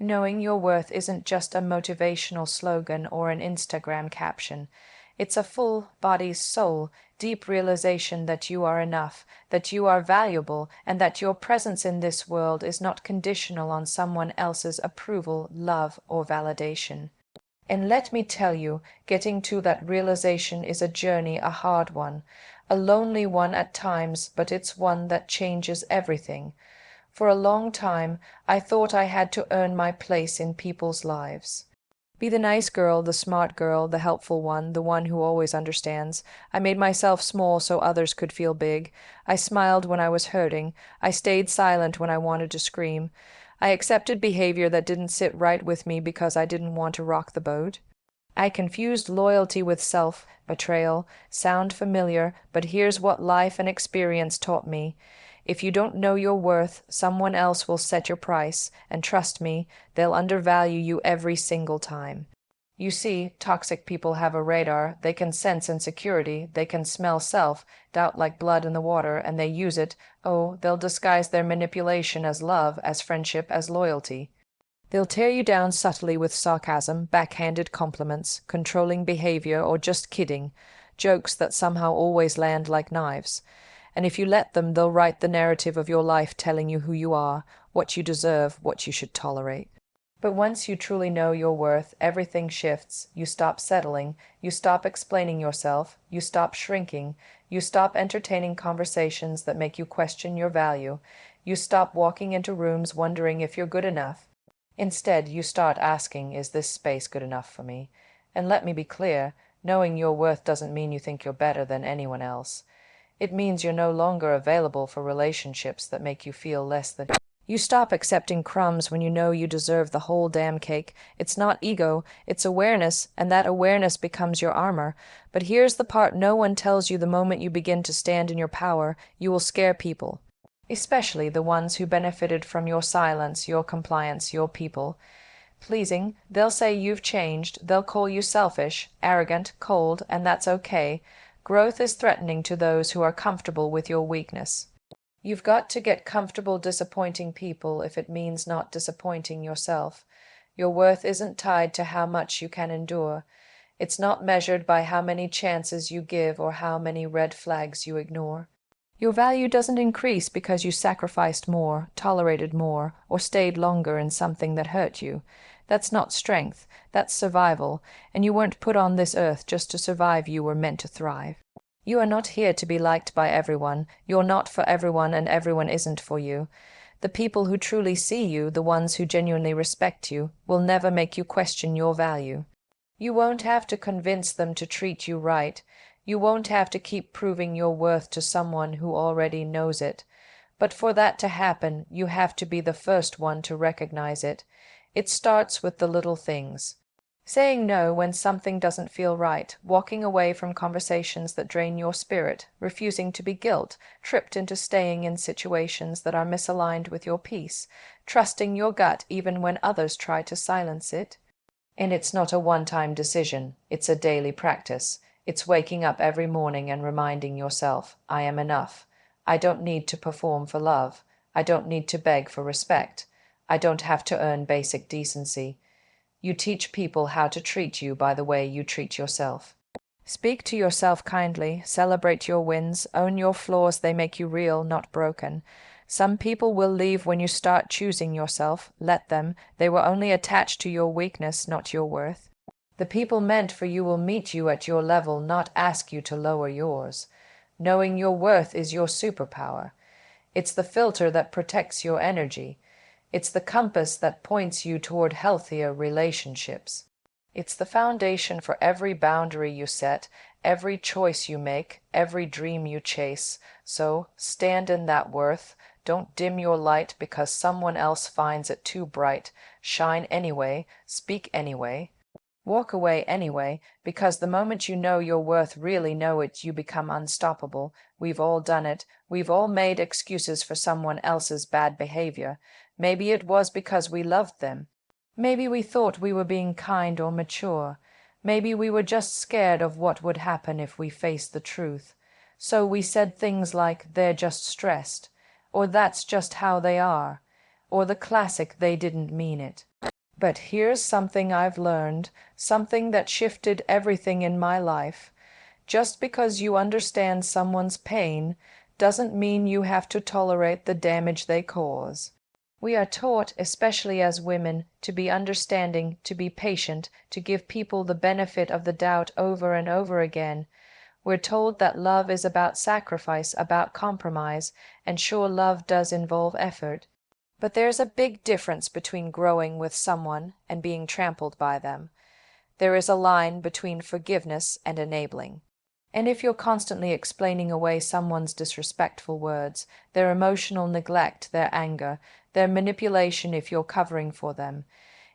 Knowing your worth isn't just a motivational slogan or an Instagram caption. It's a full body, soul, deep realization that you are enough, that you are valuable, and that your presence in this world is not conditional on someone else's approval, love, or validation. And let me tell you, getting to that realization is a journey, a hard one, a lonely one at times, but it's one that changes everything. For a long time, I thought I had to earn my place in people's lives. Be the nice girl, the smart girl, the helpful one, the one who always understands. I made myself small so others could feel big. I smiled when I was hurting. I stayed silent when I wanted to scream. I accepted behavior that didn't sit right with me because I didn't want to rock the boat. I confused loyalty with self-betrayal. Sound familiar, but here's what life and experience taught me. If you don't know your worth, someone else will set your price, and trust me, they'll undervalue you every single time. You see, toxic people have a radar. They can sense insecurity, they can smell self-doubt like blood in the water, and they use it. Oh, they'll disguise their manipulation as love, as friendship, as loyalty. They'll tear you down subtly with sarcasm, backhanded compliments, controlling behavior, or just kidding, jokes that somehow always land like knives. And if you let them, they'll write the narrative of your life telling you who you are, what you deserve, what you should tolerate. But once you truly know your worth, everything shifts. You stop settling, you stop explaining yourself, you stop shrinking, you stop entertaining conversations that make you question your value, you stop walking into rooms wondering if you're good enough. Instead, you start asking, is this space good enough for me? And let me be clear, knowing your worth doesn't mean you think you're better than anyone else. It means you're no longer available for relationships that make you feel less than. You stop accepting crumbs when you know you deserve the whole damn cake. It's not ego, it's awareness, and that awareness becomes your armor. But here's the part no one tells you: the moment you begin to stand in your power, you will scare people. Especially the ones who benefited from your silence, your compliance, your people pleasing. They'll say you've changed, they'll call you selfish, arrogant, cold, and that's okay. Growth is threatening to those who are comfortable with your weakness. You've got to get comfortable disappointing people if it means not disappointing yourself. Your worth isn't tied to how much you can endure. It's not measured by how many chances you give or how many red flags you ignore. Your value doesn't increase because you sacrificed more, tolerated more, or stayed longer in something that hurt you. That's not strength, that's survival, and you weren't put on this earth just to survive, you were meant to thrive. You are not here to be liked by everyone. You're not for everyone, and everyone isn't for you. The people who truly see you, the ones who genuinely respect you, will never make you question your value. You won't have to convince them to treat you right. You won't have to keep proving your worth to someone who already knows it. But for that to happen, you have to be the first one to recognize it. It starts with the little things. Saying no when something doesn't feel right, walking away from conversations that drain your spirit, refusing to be tripped into staying in situations that are misaligned with your peace, trusting your gut even when others try to silence it. And it's not a one-time decision, it's a daily practice. It's waking up every morning and reminding yourself, I am enough. I don't need to perform for love. I don't need to beg for respect. I don't have to earn basic decency. You teach people how to treat you by the way you treat yourself. Speak to yourself kindly, celebrate your wins, own your flaws. They make you real, not broken. Some people will leave when you start choosing yourself. Let them. They were only attached to your weakness, not your worth. The people meant for you will meet you at your level, not ask you to lower yours. Knowing your worth is your superpower. It's the filter that protects your energy. It's the compass that points you toward healthier relationships. It's the foundation for every boundary you set, every choice you make, every dream you chase. So stand in that worth. Don't dim your light because someone else finds it too bright. Shine anyway, speak anyway. Walk away anyway, because the moment you know your worth, really know it, you become unstoppable. We've all done it. We've all made excuses for someone else's bad behavior. Maybe it was because we loved them. Maybe we thought we were being kind or mature. Maybe we were just scared of what would happen if we faced the truth. So we said things like, they're just stressed, or that's just how they are, or the classic, they didn't mean it. But here's something I've learned, something that shifted everything in my life. Just because you understand someone's pain doesn't mean you have to tolerate the damage they cause. We are taught, especially as women, to be understanding, to be patient, to give people the benefit of the doubt over and over again. We're told that love is about sacrifice, about compromise, and sure, love does involve effort. But there's a big difference between growing with someone and being trampled by them. There is a line between forgiveness and enabling. And if you're constantly explaining away someone's disrespectful words, their emotional neglect, their anger, their manipulation, if you're covering for them,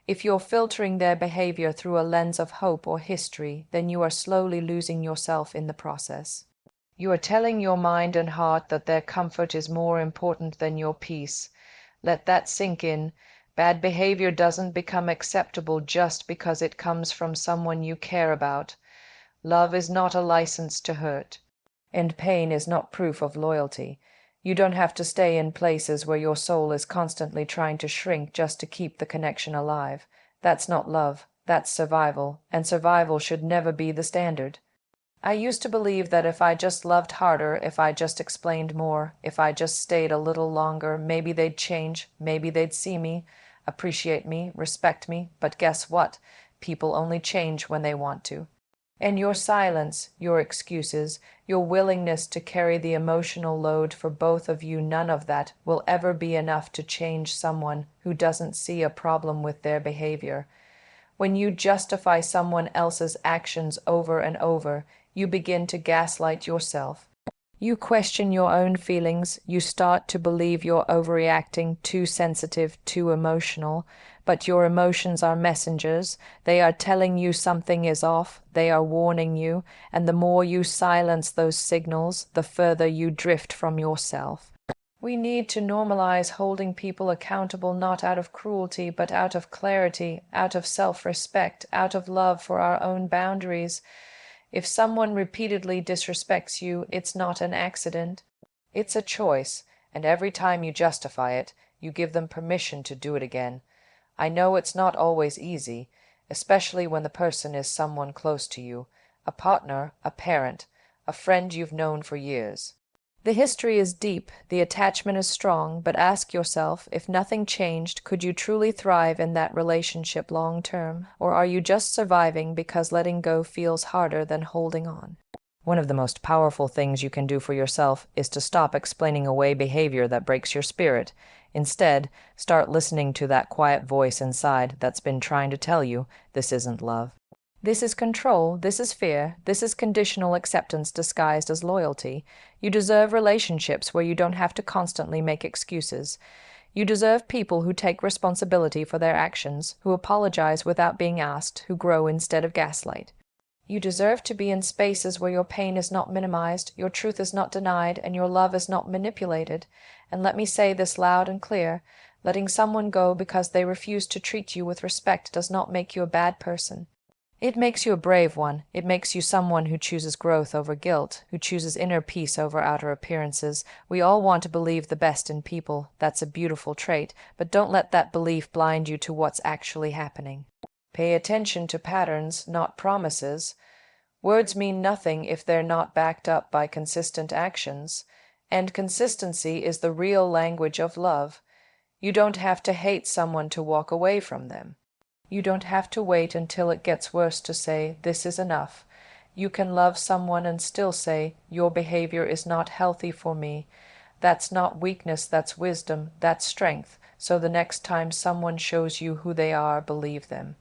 if you're filtering their behavior through a lens of hope or history, then you are slowly losing yourself in the process. You are telling your mind and heart that their comfort is more important than your peace. Let that sink in. Bad behavior doesn't become acceptable just because it comes from someone you care about. Love is not a license to hurt, and pain is not proof of loyalty. You don't have to stay in places where your soul is constantly trying to shrink just to keep the connection alive. That's not love, that's survival, and survival should never be the standard. I used to believe that if I just loved harder, if I just explained more, if I just stayed a little longer, maybe they'd change, maybe they'd see me, appreciate me, respect me. But guess what? People only change when they want to. And your silence, your excuses, your willingness to carry the emotional load for both of you, none of that will ever be enough to change someone who doesn't see a problem with their behavior. When you justify someone else's actions over and over, you begin to gaslight yourself. You question your own feelings, you start to believe you're overreacting, too sensitive, too emotional. But your emotions are messengers. They are telling you something is off, they are warning you, and the more you silence those signals, the further you drift from yourself. We need to normalize holding people accountable not out of cruelty, but out of clarity, out of self-respect, out of love for our own boundaries. If someone repeatedly disrespects you, it's not an accident. It's a choice, and every time you justify it, you give them permission to do it again. I know it's not always easy, especially when the person is someone close to you, a partner, a parent, a friend you've known for years. The history is deep, the attachment is strong, but ask yourself, if nothing changed, could you truly thrive in that relationship long term, or are you just surviving because letting go feels harder than holding on? One of the most powerful things you can do for yourself is to stop explaining away behavior that breaks your spirit. Instead, start listening to that quiet voice inside that's been trying to tell you this isn't love. This is control, this is fear, this is conditional acceptance disguised as loyalty. You deserve relationships where you don't have to constantly make excuses. You deserve people who take responsibility for their actions, who apologize without being asked, who grow instead of gaslight. You deserve to be in spaces where your pain is not minimized, your truth is not denied, and your love is not manipulated. And let me say this loud and clear, letting someone go because they refuse to treat you with respect does not make you a bad person. It makes you a brave one. It makes you someone who chooses growth over guilt, who chooses inner peace over outer appearances. We all want to believe the best in people. That's a beautiful trait, but don't let that belief blind you to what's actually happening. Pay attention to patterns, not promises. Words mean nothing if they're not backed up by consistent actions, and consistency is the real language of love. You don't have to hate someone to walk away from them. You don't have to wait until it gets worse to say, this is enough. You can love someone and still say, your behavior is not healthy for me. That's not weakness, that's wisdom, that's strength. So the next time someone shows you who they are, believe them.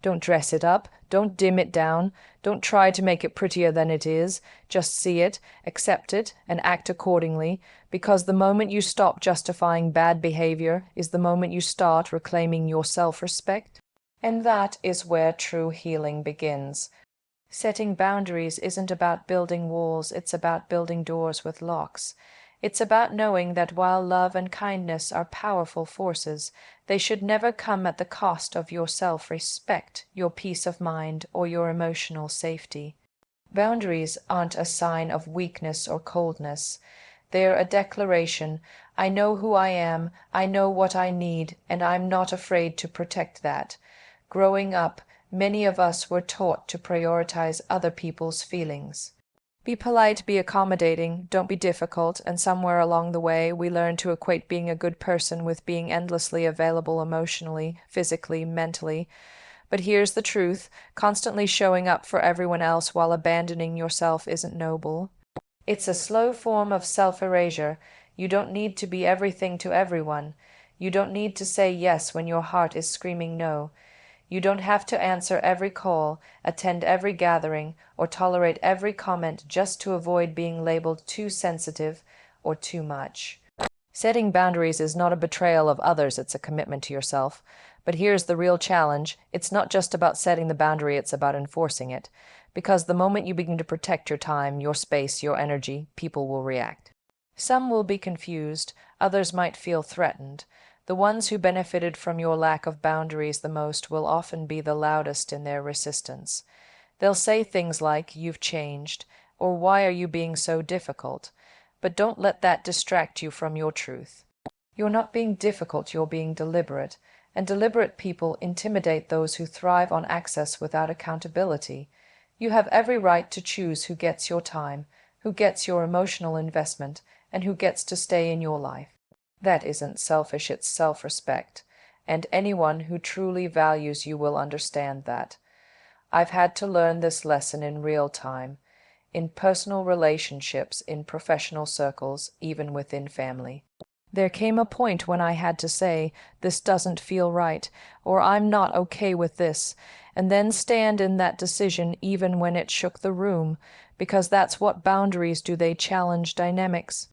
Don't dress it up, don't dim it down, don't try to make it prettier than it is. Just see it, accept it, and act accordingly, because the moment you stop justifying bad behavior is the moment you start reclaiming your self-respect. And that is where true healing begins. Setting boundaries isn't about building walls, it's about building doors with locks. It's about knowing that while love and kindness are powerful forces, they should never come at the cost of your self-respect, your peace of mind, or your emotional safety. Boundaries aren't a sign of weakness or coldness. They're a declaration, I know who I am, I know what I need, and I'm not afraid to protect that. Growing up, many of us were taught to prioritize other people's feelings. Be polite, be accommodating, don't be difficult, and somewhere along the way we learn to equate being a good person with being endlessly available emotionally, physically, mentally. But here's the truth, constantly showing up for everyone else while abandoning yourself isn't noble. It's a slow form of self-erasure. You don't need to be everything to everyone. You don't need to say yes when your heart is screaming no. You don't have to answer every call, attend every gathering, or tolerate every comment just to avoid being labeled too sensitive or too much. Setting boundaries is not a betrayal of others, it's a commitment to yourself. But here's the real challenge. It's not just about setting the boundary, it's about enforcing it. Because the moment you begin to protect your time, your space, your energy, people will react. Some will be confused, others might feel threatened. The ones who benefited from your lack of boundaries the most will often be the loudest in their resistance. They'll say things like, "You've changed," or "Why are you being so difficult?" But don't let that distract you from your truth. You're not being difficult, you're being deliberate. And deliberate people intimidate those who thrive on access without accountability. You have every right to choose who gets your time, who gets your emotional investment, and who gets to stay in your life. That isn't selfish, it's self-respect. And anyone who truly values you will understand that. I've had to learn this lesson in real time, in personal relationships, in professional circles, even within family. There came a point when I had to say, "This doesn't feel right," or "I'm not okay with this," and then stand in that decision even when it shook the room, because that's what boundaries do. They challenge dynamics.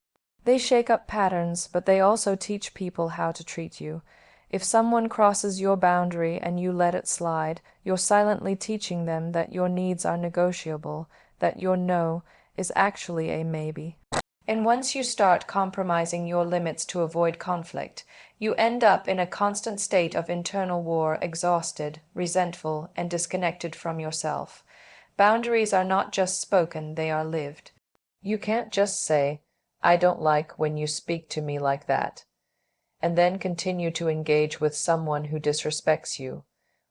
They shake up patterns, but they also teach people how to treat you. If someone crosses your boundary and you let it slide, you're silently teaching them that your needs are negotiable, that your no is actually a maybe. And once you start compromising your limits to avoid conflict, you end up in a constant state of internal war, exhausted, resentful, and disconnected from yourself. Boundaries are not just spoken, they are lived. You can't just say, "I don't like when you speak to me like that," and then continue to engage with someone who disrespects you.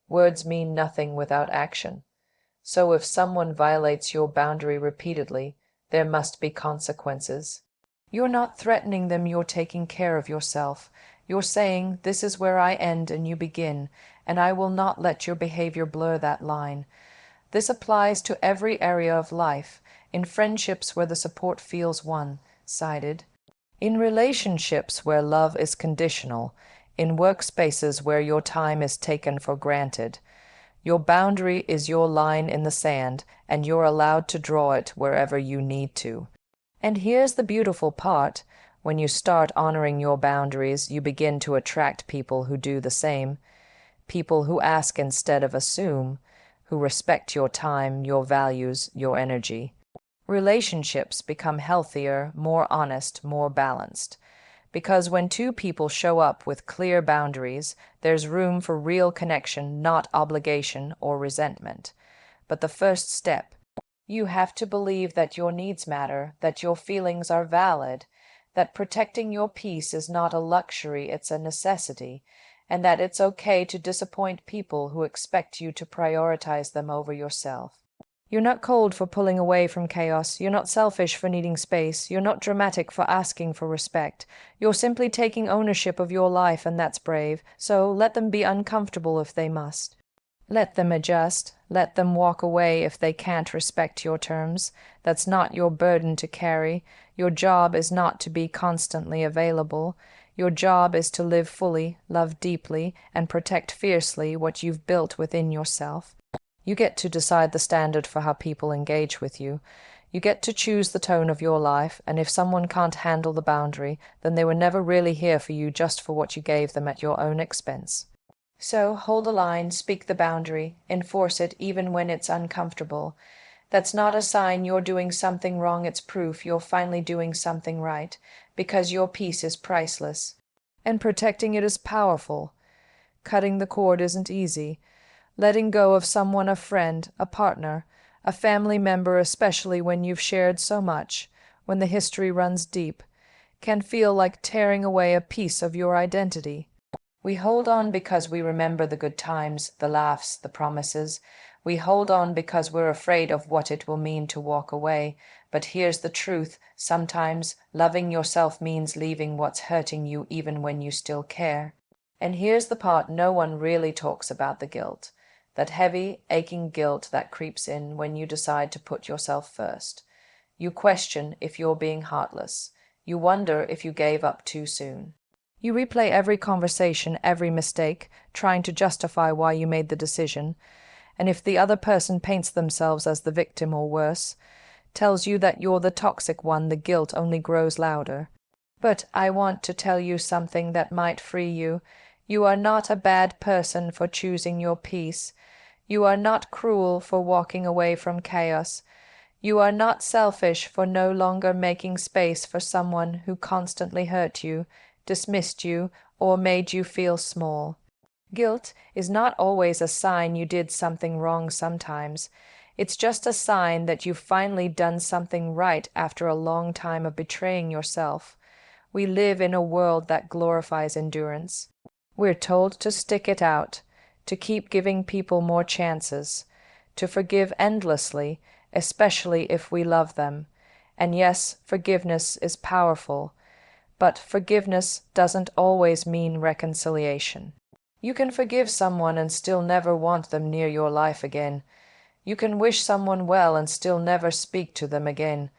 Words mean nothing without action. So if someone violates your boundary repeatedly, there must be consequences. You're not threatening them, you're taking care of yourself. You're saying, "This is where I end and you begin, and I will not let your behavior blur that line." This applies to every area of life, in friendships where the support feels one-sided, in relationships where love is conditional, in workspaces where your time is taken for granted. Your boundary is your line in the sand, and you're allowed to draw it wherever you need to. And here's the beautiful part. When you start honoring your boundaries, you begin to attract people who do the same. People who ask instead of assume, who respect your time, your values, your energy. Relationships become healthier, more honest, more balanced. Because when two people show up with clear boundaries, there's room for real connection, not obligation or resentment. But the first step, you have to believe that your needs matter, that your feelings are valid, that protecting your peace is not a luxury, it's a necessity, and that it's okay to disappoint people who expect you to prioritize them over yourself. You're not cold for pulling away from chaos. You're not selfish for needing space. You're not dramatic for asking for respect. You're simply taking ownership of your life, and that's brave. So let them be uncomfortable if they must. Let them adjust. Let them walk away if they can't respect your terms. That's not your burden to carry. Your job is not to be constantly available. Your job is to live fully, love deeply, and protect fiercely what you've built within yourself. You get to decide the standard for how people engage with you. You get to choose the tone of your life, and if someone can't handle the boundary, then they were never really here for you, just for what you gave them at your own expense. So hold the line, speak the boundary, enforce it even when it's uncomfortable. That's not a sign you're doing something wrong, it's proof you're finally doing something right, because your peace is priceless. And protecting it is powerful. Cutting the cord isn't easy. Letting go of someone, a friend, a partner, a family member, especially when you've shared so much, when the history runs deep, can feel like tearing away a piece of your identity. We hold on because we remember the good times, the laughs, the promises. We hold on because we're afraid of what it will mean to walk away. But here's the truth. Sometimes loving yourself means leaving what's hurting you even when you still care. And here's the part no one really talks about: the guilt. That heavy, aching guilt that creeps in when you decide to put yourself first. You question if you're being heartless. You wonder if you gave up too soon. You replay every conversation, every mistake, trying to justify why you made the decision. And if the other person paints themselves as the victim or worse, tells you that you're the toxic one, the guilt only grows louder. But I want to tell you something that might free you. You are not a bad person for choosing your peace. You are not cruel for walking away from chaos. You are not selfish for no longer making space for someone who constantly hurt you, dismissed you, or made you feel small. Guilt is not always a sign you did something wrong sometimes. It's just a sign that you've finally done something right after a long time of betraying yourself. We live in a world that glorifies endurance. We're told to stick it out, to keep giving people more chances, to forgive endlessly, especially if we love them. And yes, forgiveness is powerful. But forgiveness doesn't always mean reconciliation. You can forgive someone and still never want them near your life again. You can wish someone well and still never speak to them again.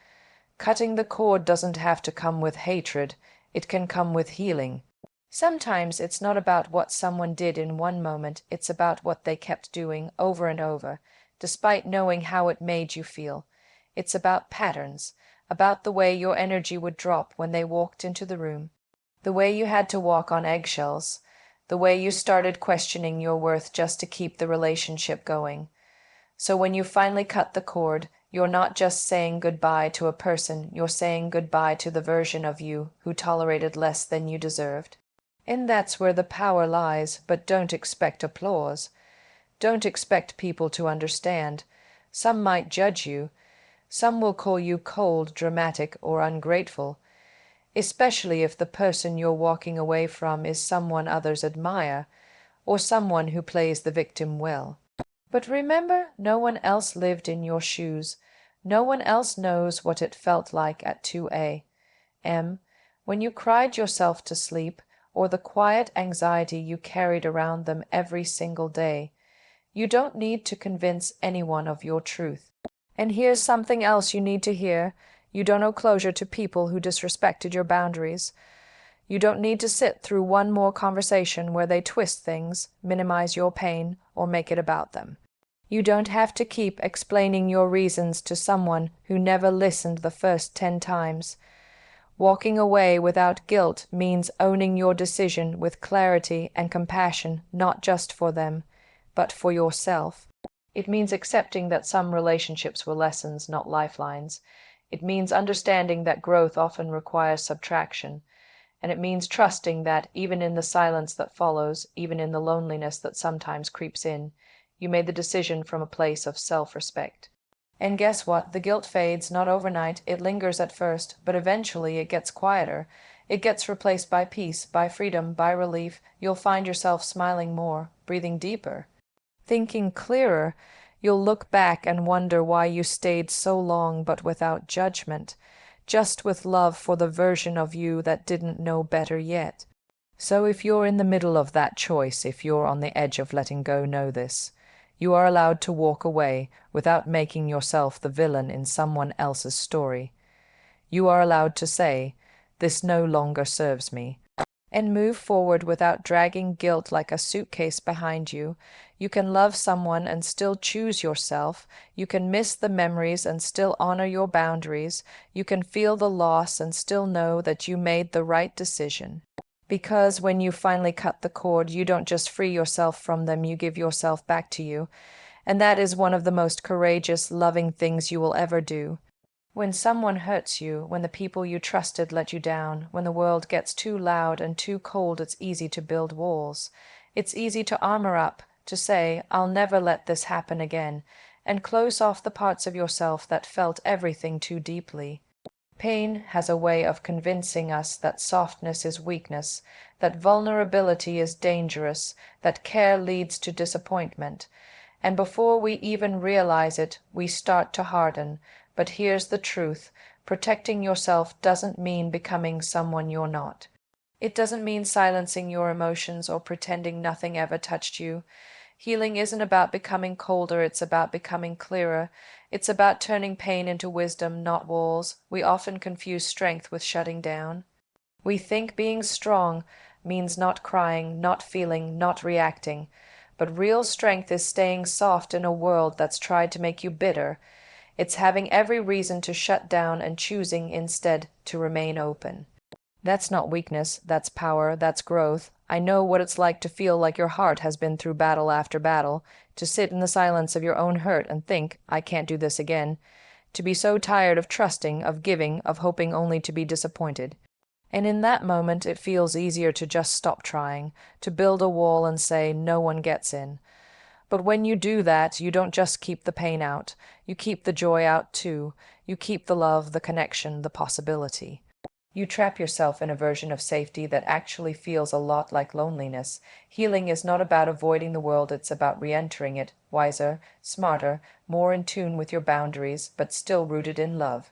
Cutting the cord doesn't have to come with hatred. It can come with healing. Sometimes it's not about what someone did in one moment, it's about what they kept doing over and over, despite knowing how it made you feel. It's about patterns, about the way your energy would drop when they walked into the room, the way you had to walk on eggshells, the way you started questioning your worth just to keep the relationship going. So when you finally cut the cord, you're not just saying goodbye to a person, you're saying goodbye to the version of you who tolerated less than you deserved. And that's where the power lies, but don't expect applause. Don't expect people to understand. Some might judge you. Some will call you cold, dramatic, or ungrateful, especially if the person you're walking away from is someone others admire, or someone who plays the victim well. But remember, no one else lived in your shoes. No one else knows what it felt like at 2 a.m. when you cried yourself to sleep, or the quiet anxiety you carried around them every single day. You don't need to convince anyone of your truth. And here's something else you need to hear. You don't owe closure to people who disrespected your boundaries. You don't need to sit through one more conversation where they twist things, minimize your pain, or make it about them. You don't have to keep explaining your reasons to someone who never listened the first 10 times. Walking away without guilt means owning your decision with clarity and compassion, not just for them, but for yourself. It means accepting that some relationships were lessons, not lifelines. It means understanding that growth often requires subtraction. And it means trusting that even in the silence that follows, even in the loneliness that sometimes creeps in, you made the decision from a place of self-respect. And guess what? The guilt fades, not overnight. It lingers at first, but eventually it gets quieter. It gets replaced by peace, by freedom, by relief. You'll find yourself smiling more, breathing deeper, thinking clearer. You'll look back and wonder why you stayed so long, but without judgment, just with love for the version of you that didn't know better yet. So if you're in the middle of that choice, if you're on the edge of letting go, know this. You are allowed to walk away without making yourself the villain in someone else's story. You are allowed to say, "This no longer serves me," and move forward without dragging guilt like a suitcase behind you. You can love someone and still choose yourself. You can miss the memories and still honor your boundaries. You can feel the loss and still know that you made the right decision. Because when you finally cut the cord, you don't just free yourself from them, you give yourself back to you. And that is one of the most courageous, loving things you will ever do. When someone hurts you, when the people you trusted let you down, when the world gets too loud and too cold, it's easy to build walls. It's easy to armor up, to say, "I'll never let this happen again," and close off the parts of yourself that felt everything too deeply. Pain has a way of convincing us that softness is weakness, that vulnerability is dangerous, that care leads to disappointment. And before we even realize it, we start to harden. But here's the truth: protecting yourself doesn't mean becoming someone you're not. It doesn't mean silencing your emotions or pretending nothing ever touched you. Healing isn't about becoming colder, it's about becoming clearer. It's about turning pain into wisdom, not walls. We often confuse strength with shutting down. We think being strong means not crying, not feeling, not reacting. But real strength is staying soft in a world that's tried to make you bitter. It's having every reason to shut down and choosing instead to remain open. That's not weakness, that's power, that's growth. I know what it's like to feel like your heart has been through battle after battle, to sit in the silence of your own hurt and think, I can't do this again, to be so tired of trusting, of giving, of hoping only to be disappointed. And in that moment it feels easier to just stop trying, to build a wall and say, no one gets in. But when you do that, you don't just keep the pain out, you keep the joy out too. You keep the love, the connection, the possibility. You trap yourself in a version of safety that actually feels a lot like loneliness. Healing is not about avoiding the world, it's about re-entering it, wiser, smarter, more in tune with your boundaries, but still rooted in love.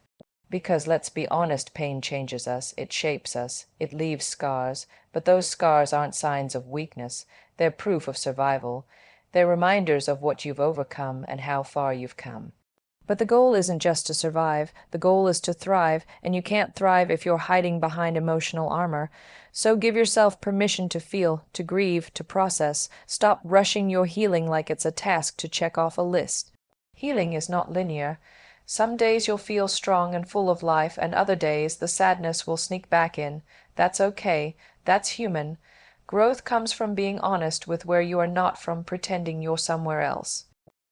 Because let's be honest, pain changes us, it shapes us, it leaves scars, but those scars aren't signs of weakness, they're proof of survival. They're reminders of what you've overcome and how far you've come. But the goal isn't just to survive, the goal is to thrive, and you can't thrive if you're hiding behind emotional armor. So give yourself permission to feel, to grieve, to process. Stop rushing your healing like it's a task to check off a list. Healing is not linear. Some days you'll feel strong and full of life, and other days the sadness will sneak back in. That's okay. That's human. Growth comes from being honest with where you are, not from pretending you're somewhere else.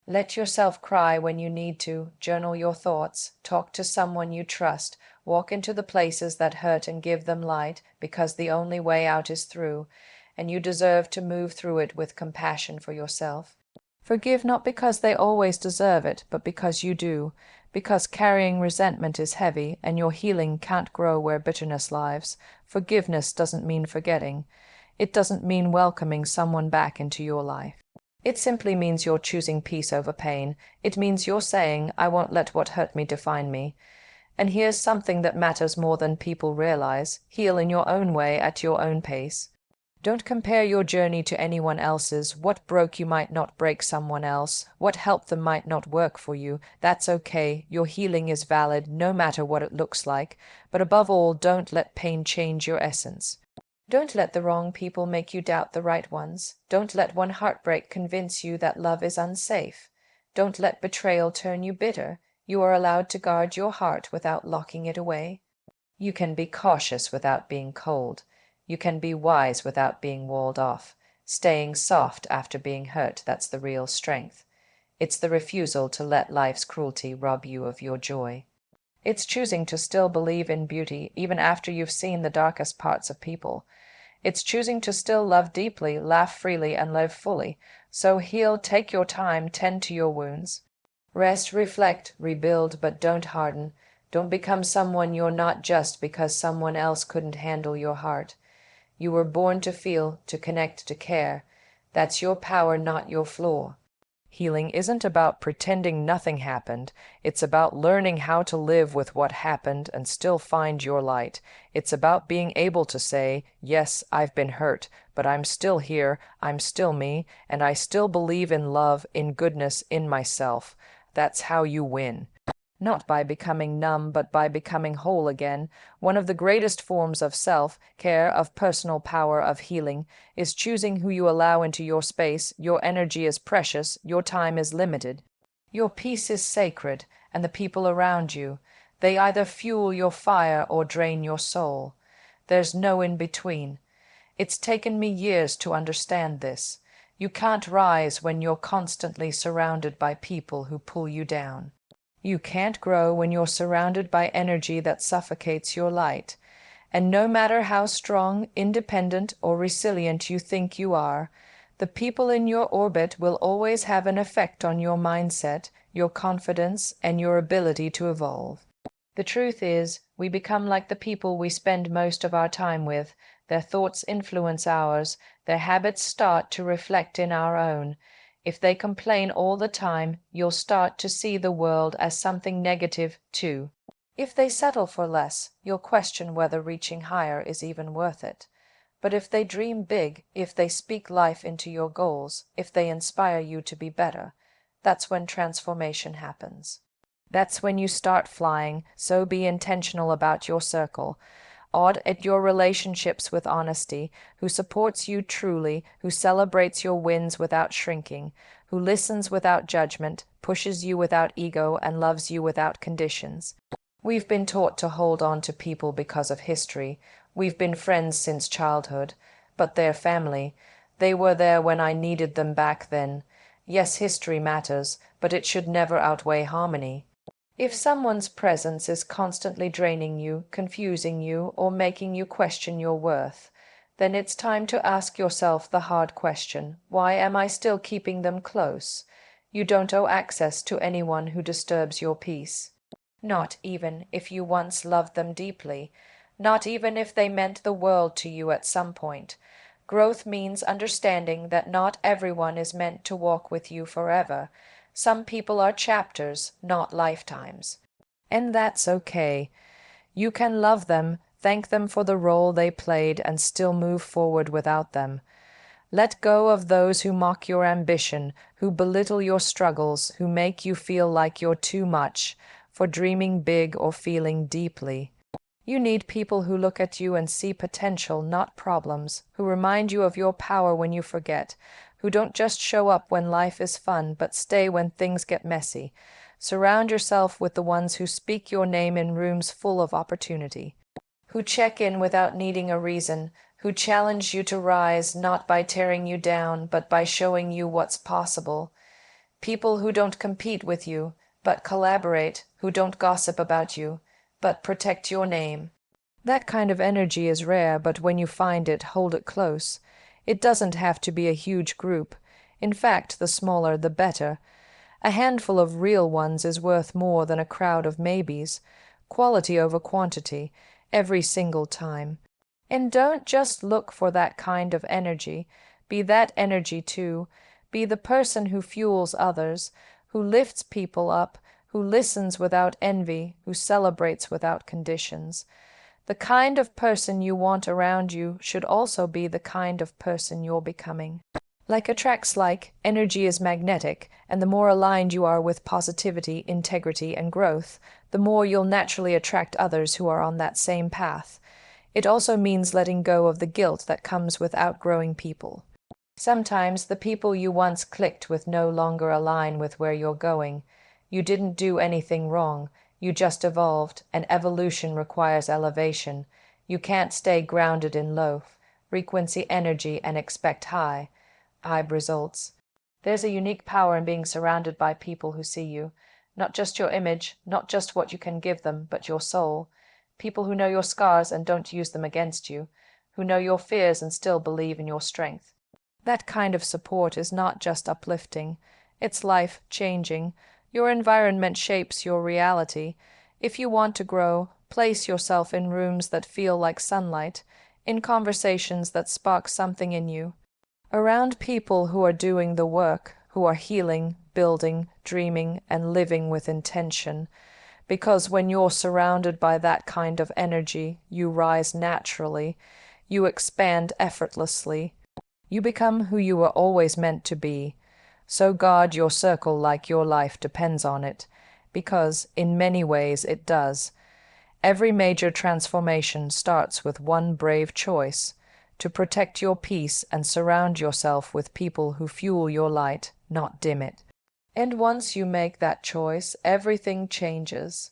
Let yourself cry when you need to, journal your thoughts, talk to someone you trust, walk into the places that hurt and give them light, because the only way out is through, and you deserve to move through it with compassion for yourself. Forgive not because they always deserve it, but because you do, because carrying resentment is heavy, and your healing can't grow where bitterness lives. Forgiveness doesn't mean forgetting. It doesn't mean welcoming someone back into your life. It simply means you're choosing peace over pain. It means you're saying, I won't let what hurt me define me. And here's something that matters more than people realize: heal in your own way, at your own pace. Don't compare your journey to anyone else's. What broke you might not break someone else. What helped them might not work for you. That's okay. Your healing is valid, no matter what it looks like. But above all, don't let pain change your essence. Don't let the wrong people make you doubt the right ones. Don't let one heartbreak convince you that love is unsafe. Don't let betrayal turn you bitter. You are allowed to guard your heart without locking it away. You can be cautious without being cold. You can be wise without being walled off. Staying soft after being hurt, that's the real strength. It's the refusal to let life's cruelty rob you of your joy. It's choosing to still believe in beauty, even after you've seen the darkest parts of people. It's choosing to still love deeply, laugh freely, and live fully. So heal, take your time, tend to your wounds. Rest, reflect, rebuild, but don't harden. Don't become someone you're not just because someone else couldn't handle your heart. You were born to feel, to connect, to care. That's your power, not your flaw. Healing isn't about pretending nothing happened. It's about learning how to live with what happened and still find your light. It's about being able to say, yes, I've been hurt, but I'm still here, I'm still me, and I still believe in love, in goodness, in myself. That's how you win. Not by becoming numb, but by becoming whole again. One of the greatest forms of self-care, of personal power, of healing, is choosing who you allow into your space. Your energy is precious, your time is limited. Your peace is sacred, and the people around you, they either fuel your fire or drain your soul. There's no in between. It's taken me years to understand this. You can't rise when you're constantly surrounded by people who pull you down. You can't grow when you're surrounded by energy that suffocates your light. And no matter how strong, independent, or resilient you think you are, the people in your orbit will always have an effect on your mindset, your confidence, and your ability to evolve. The truth is, we become like the people we spend most of our time with. Their thoughts influence ours, their habits start to reflect in our own. If they complain all the time, you'll start to see the world as something negative too. If they settle for less, you'll question whether reaching higher is even worth it. But if they dream big, if they speak life into your goals, if they inspire you to be better, that's when transformation happens. That's when you start flying, so be intentional about your circle. Audit your relationships with honesty, who supports you truly, who celebrates your wins without shrinking, who listens without judgment, pushes you without ego, and loves you without conditions. We've been taught to hold on to people because of history. We've been friends since childhood, but they're family. They were there when I needed them back then. Yes, history matters, but it should never outweigh harmony. If someone's presence is constantly draining you, confusing you, or making you question your worth, then it's time to ask yourself the hard question: why am I still keeping them close? You don't owe access to anyone who disturbs your peace. Not even if you once loved them deeply, not even if they meant the world to you at some point. Growth means understanding that not everyone is meant to walk with you forever. Some people are chapters, not lifetimes. And that's okay. You can love them, thank them for the role they played, and still move forward without them. Let go of those who mock your ambition, who belittle your struggles, who make you feel like you're too much for dreaming big or feeling deeply. You need people who look at you and see potential, not problems, who remind you of your power when you forget, who don't just show up when life is fun, but stay when things get messy. Surround yourself with the ones who speak your name in rooms full of opportunity, who check in without needing a reason, who challenge you to rise not by tearing you down, but by showing you what's possible. People who don't compete with you, but collaborate, who don't gossip about you, but protect your name. That kind of energy is rare, but when you find it, hold it close. It doesn't have to be a huge group. In fact, the smaller, the better. A handful of real ones is worth more than a crowd of maybes. Quality over quantity, every single time. And don't just look for that kind of energy. Be that energy too. Be the person who fuels others, who lifts people up, who listens without envy, who celebrates without conditions. The kind of person you want around you should also be the kind of person you're becoming. Like attracts like, energy is magnetic, and the more aligned you are with positivity, integrity, and growth, the more you'll naturally attract others who are on that same path. It also means letting go of the guilt that comes with outgrowing people. Sometimes the people you once clicked with no longer align with where you're going. You didn't do anything wrong. You just evolved, and evolution requires elevation. You can't stay grounded in low frequency energy and expect high results. There's a unique power in being surrounded by people who see you, not just your image, not just what you can give them, but your soul. People who know your scars and don't use them against you, who know your fears and still believe in your strength. That kind of support is not just uplifting, it's life-changing. Your environment shapes your reality. If you want to grow, place yourself in rooms that feel like sunlight, in conversations that spark something in you, around people who are doing the work, who are healing, building, dreaming, and living with intention. Because when you're surrounded by that kind of energy, you rise naturally, you expand effortlessly, you become who you were always meant to be. So guard your circle like your life depends on it, because in many ways it does. Every major transformation starts with one brave choice: to protect your peace and surround yourself with people who fuel your light, not dim it. And once you make that choice, everything changes.